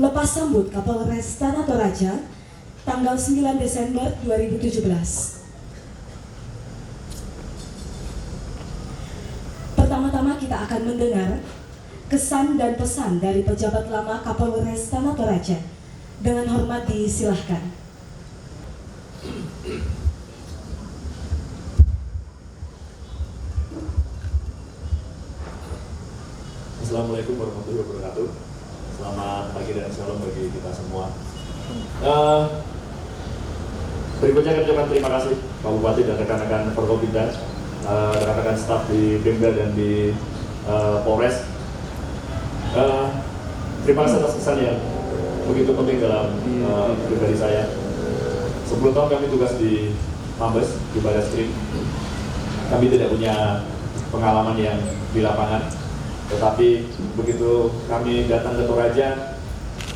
Lepas sambut Kapolres Tanah Toraja tanggal 9 Desember 2017. Pertama-tama kita akan mendengar kesan dan pesan dari pejabat lama Kapolres Tanah Toraja. Dengan hormat disilahkan. Assalamualaikum warahmatullahi wabarakatuh. Selamat pagi dan shalom bagi kita semua. Berikutnya kami ucapkan terima kasih Pak Bupati dan rekan-rekan Forkopimda, rekan-rekan staf di Pemda dan di Polres. Terima kasih atas kesan yang begitu penting dalam pribadi saya. 10 tahun kami tugas di Mabes, di Barreskrim. Kami tidak punya pengalaman yang di lapangan. Tetapi begitu kami datang ke Toraja,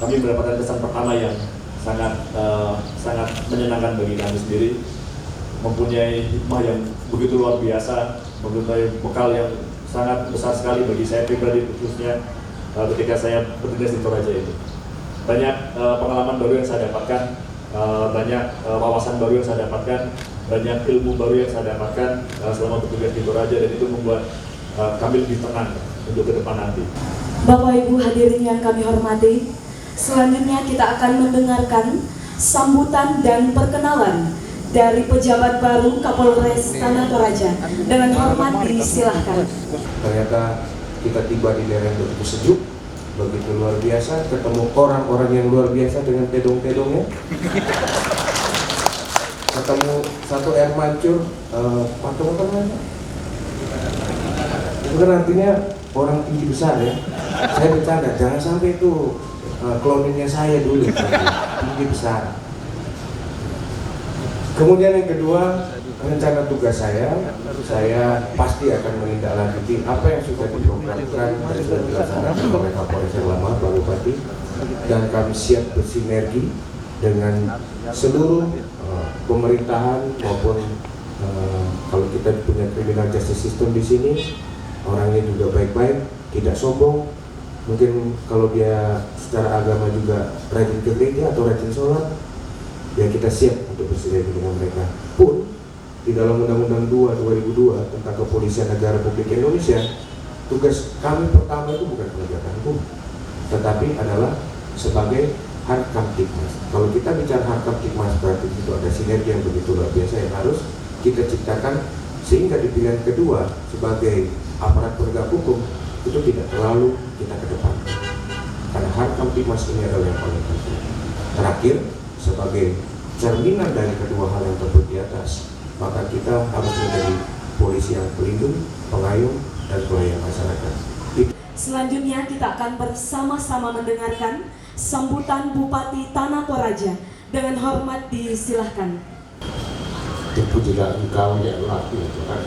kami mendapatkan kesan pertama yang sangat menyenangkan bagi kami sendiri. Mempunyai hikmah yang begitu luar biasa, mempunyai bekal yang sangat besar sekali bagi saya pribadi, khususnya ketika saya bertugas di Toraja ini. Banyak pengalaman baru yang saya dapatkan, banyak wawasan baru yang saya dapatkan, banyak ilmu baru yang saya dapatkan selama bertugas di Toraja, dan itu membuat kami lebih tenang untuk ke depan nanti. Bapak Ibu hadirin yang kami hormati, selanjutnya kita akan mendengarkan sambutan dan perkenalan dari pejabat baru Kapolres Tanah Toraja. Dengan hormat disilahkan. Ternyata kita tiba di daerah yang begitu sejuk, begitu luar biasa, ketemu orang-orang yang luar biasa dengan tedong-tedongnya, ketemu satu air mancur, patung apa namanya? Itu kan artinya orang tinggi besar ya. Saya bercanda, jangan sampai itu kloninnya saya dulu, tinggi besar. Kemudian yang kedua, rencana tugas saya pasti akan menindaklanjuti apa yang sudah diprogramkan dan sudah dilaksanakan oleh Kapolres yang lama, Pak Bupati, dan kami siap bersinergi dengan seluruh pemerintahan maupun kalau kita punya criminal justice system di sini, orangnya juga baik-baik, tidak sombong. Mungkin kalau dia secara agama juga rajin ke gereja atau rajin sholat, ya kita siap untuk bersinergi dengan mereka. Pun di dalam Undang-Undang 2 2002 tentang Kepolisian Negara Republik Indonesia, tugas kami pertama itu bukan penegakan hukum, tetapi adalah sebagai Harkam Tikmas. Kalau kita bicara Harkam Tikmas, berarti itu ada sinergi yang begitu luar biasa yang harus kita ciptakan, sehingga di pilihan kedua sebagai aparat penegak hukum itu tidak terlalu kita kedepankan, karena Harkam Tikmas ini adalah yang paling penting. Terakhir, sebagai cerminan dari kedua hal yang tersebut di atas, maka kita harus menjadi polisi yang pelindung, pengayom, dan pelayan masyarakat. Selanjutnya kita akan bersama-sama mendengarkan sambutan Bupati Tanah Toraja. Dengan hormat disilahkan. Terpujilah Engkau ya Allah ya Tuhan,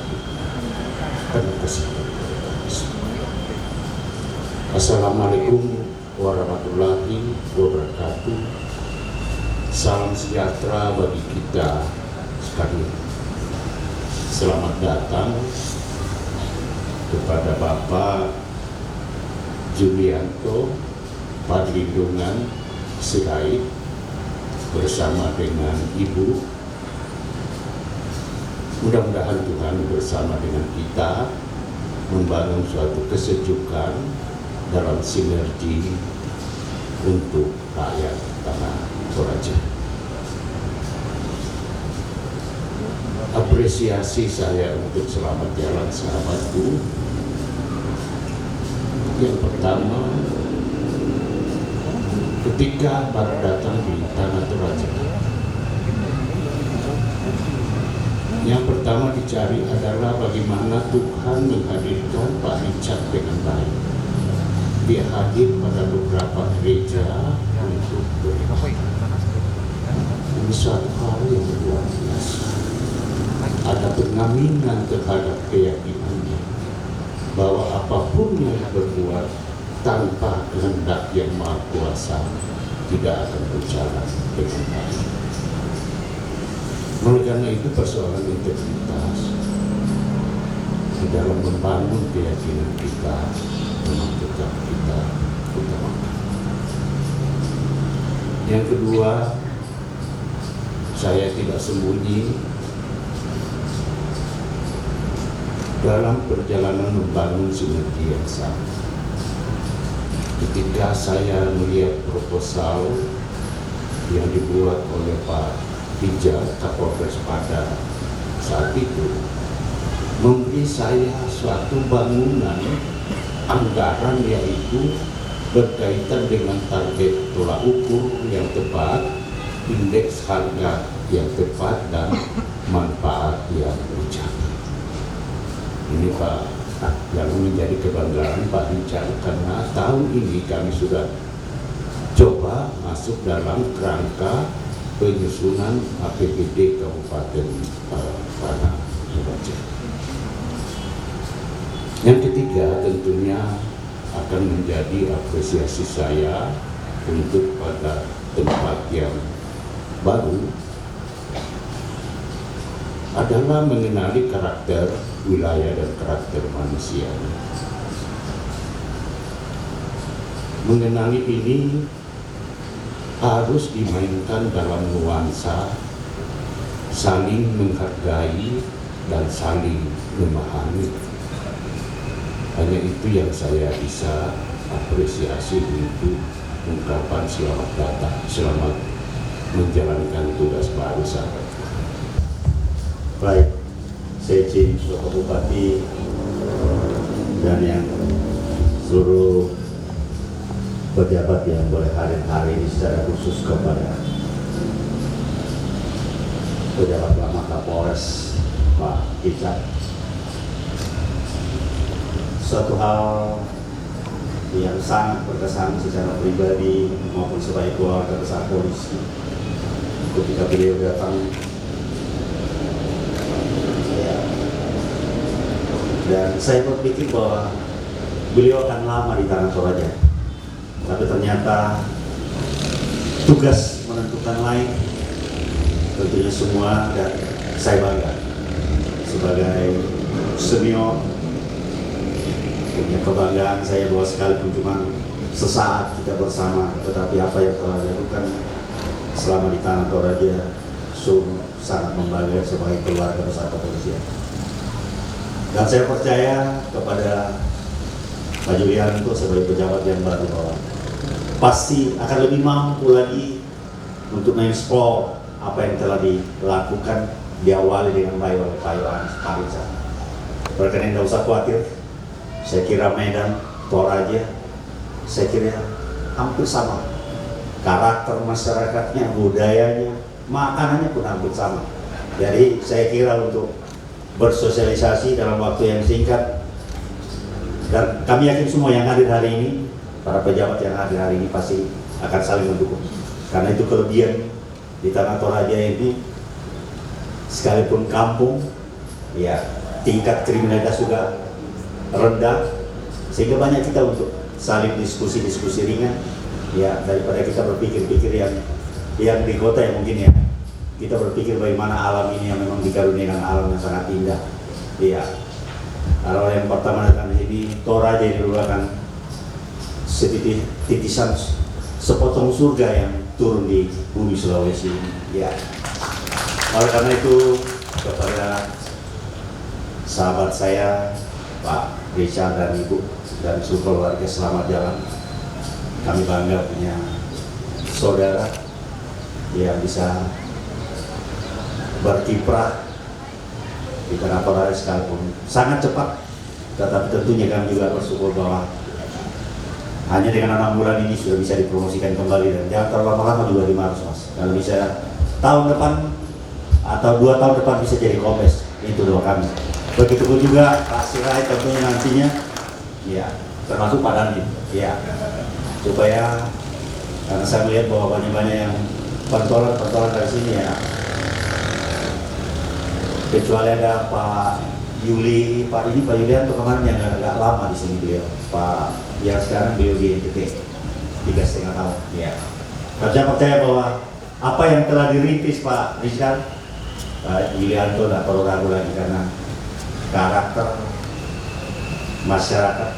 penuh kasih. Assalamualaikum warahmatullahi wabarakatuh. Salam sejahtera bagi kita sekalian. Selamat datang kepada Bapak Julianto Padlindungan Sirait bersama dengan Ibu. Mudah-mudahan Tuhan bersama dengan kita membangun suatu kesejukan dalam sinergi untuk rakyat Tanah Toraja. Apresiasi saya untuk selamat jalan sahabatku. Yang pertama, ketika baru datang di Tanah Toraja, yang pertama dicari adalah bagaimana Tuhan menghadirkan Pak Richard dengan baik. Dia hadir pada beberapa gereja untuk beribadah. Ini suatu hal yang luar biasa. Ada pengaminan terhadap keyakinannya bahwa apapun yang berbuat tanpa kehendak yang Maha Kuasa tidak akan berjalan dengan baik. Oleh karena itu persoalan integritas di dalam membangun keyakinan kita memang tetap kita utamakan. Yang kedua, saya tidak sembunyi dalam perjalanan membangun sinergi yang sama. Ketika saya melihat proposal yang dibuat oleh Pak Rijal, Kapolres pada saat itu, memberi saya suatu bangunan anggaran yaitu berkaitan dengan target tolak ukur yang tepat, indeks harga yang tepat, dan manfaat yang ujakan. Ini Pak, yang menjadi kebanggaan Pak Rijal, karena tahun ini kami sudah coba masuk dalam kerangka penyusunan APBD Kabupaten Tanah Toraja. Yang ketiga, tentunya akan menjadi apresiasi saya untuk pada tempat yang baru adalah mengenali karakter wilayah dan karakter manusia. Mengenali ini harus dimainkan dalam nuansa saling menghargai dan saling memahami. Hanya itu yang saya bisa apresiasi untuk ungkapan selamat datang, selamat menjalankan tugas baru sahabat. Baik, saya izin Bapak Bupati dan yang seluruh pejabat yang boleh hadir hari ini secara khusus kepada pejabat lama Kapolres Pak Rijal. Suatu hal yang sangat berkesan secara pribadi maupun sebagai keluarga besar polisi ketika beliau datang. Dan saya berpikir bahwa beliau akan lama di Tanah Toraja, tapi ternyata tugas menentukan lain. Tentunya semua, dan saya bangga sebagai senior, punya kebanggaan saya bahwa sekalipun cuma sesaat kita bersama, tetapi apa yang telah dilakukan selama di Tanah Toraja sungguh sangat membanggakan sebagai keluarga besar kepolisian. Dan saya percaya kepada Pak Julianto sebagai pejabat yang baru bahwa pasti akan lebih mampu lagi untuk mengeksplor apa yang telah dilakukan, diawali dengan baik oleh Pak Rijal. Berkenan tidak usah khawatir, saya kira Medan, Toraja, saya kira hampir sama. Karakter masyarakatnya, budayanya, makanannya pun hampir sama. Jadi saya kira untuk bersosialisasi dalam waktu yang singkat, dan kami yakin semua yang hadir hari ini, para pejabat yang hadir hari ini pasti akan saling mendukung. Karena itu kelebihan di Tanah Toraja ini, sekalipun kampung, ya tingkat kriminalitas juga rendah, sehingga banyak kita untuk saling diskusi-diskusi ringan, ya daripada kita berpikir-pikir yang di kota yang mungkin ya. Kita berpikir bagaimana alam ini yang memang dikaruniakan alam yang sangat indah. Iya. Kalau yang pertama datang di sini, Toraja ini merupakan titisan sepotong surga yang turun di bumi Sulawesi ini. Ya. Oleh karena itu, kepada sahabat saya, Pak Rijal dan Ibu dan seluruh keluarga, selamat jalan. Kami bangga punya saudara yang bisa berkiprah di Tanah Toraja sekalipun sangat cepat, tetapi tentunya kami juga bersyukur bahwa hanya dengan 6 bulan ini sudah bisa dipromosikan kembali, dan jangan terlalu lama-lama juga di Maros, Mas. Kalau bisa tahun depan atau 2 tahun depan bisa jadi kombes, itu doa kami. Begitupun juga Pak Sirait tentunya nantinya, ya termasuk Pak Dandim, ya supaya karena saya melihat bahwa banyak yang pentolan dari sini ya. Kecuali ada Pak Yuli, Pak Yulianto kemarin yang agak lama di sini beliau, Pak yang sekarang beliau di NTT 3,5 tahun. Ya. Saya percaya bahwa apa yang telah dirintis Pak Rijal, Pak Yulianto tidak perlu ragu lagi karena karakter masyarakat,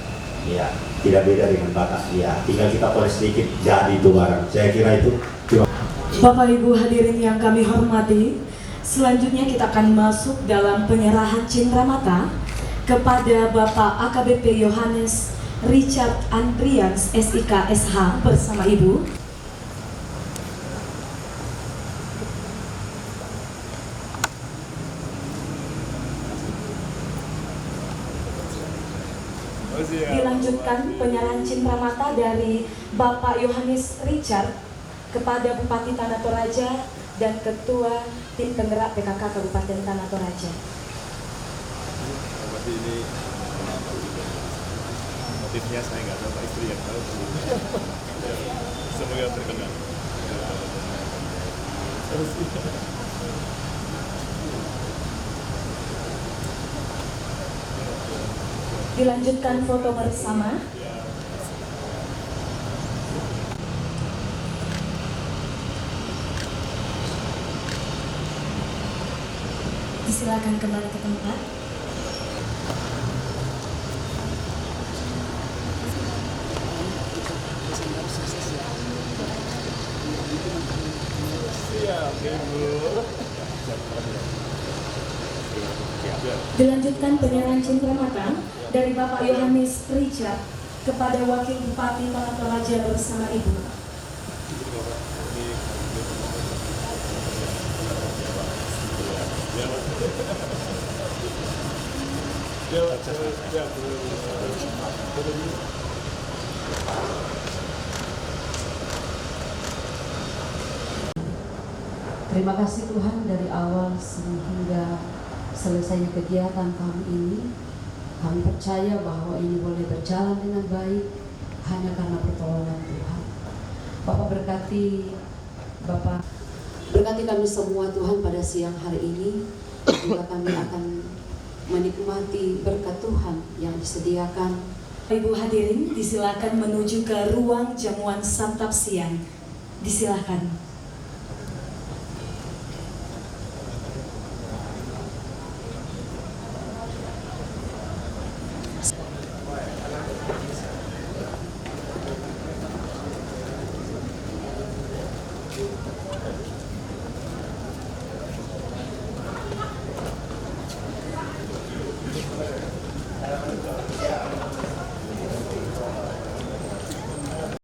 ya tidak beda dengan Batak. Ya, tinggal kita poles sedikit jadi itu barang. Saya kira itu. Bapak Ibu hadirin yang kami hormati, selanjutnya kita akan masuk dalam penyerahan cindramata kepada Bapak AKBP Yohanes Richard Andrians SIK SH bersama Ibu. Dilanjutkan penyerahan cindramata dari Bapak Yohanes Richard kepada Bupati Tanah Toraja dan Ketua Tim Penggerak PKK Kabupaten Tanah Toraja. Berarti ini motifnya saya nggak tahu, Pak istri yang tahu. Semoga terkenal. Dilanjutkan foto bersama. Silakan kembali ke tempat. Dilanjutkan penyerahan cindramata dari Bapak Yohanes Richard kepada Wakil Bupati Tanah Toraja bersama Ibu. Terima kasih Tuhan dari awal sehingga selesainya kegiatan kami ini. Kami percaya bahwa ini boleh berjalan dengan baik hanya karena pertolongan Tuhan. Bapak berkati kami semua Tuhan pada siang hari ini. Juga kami akan menikmati berkat Tuhan yang disediakan. Ibu hadirin disilakan menuju ke ruang jamuan santap siang. Disilakan.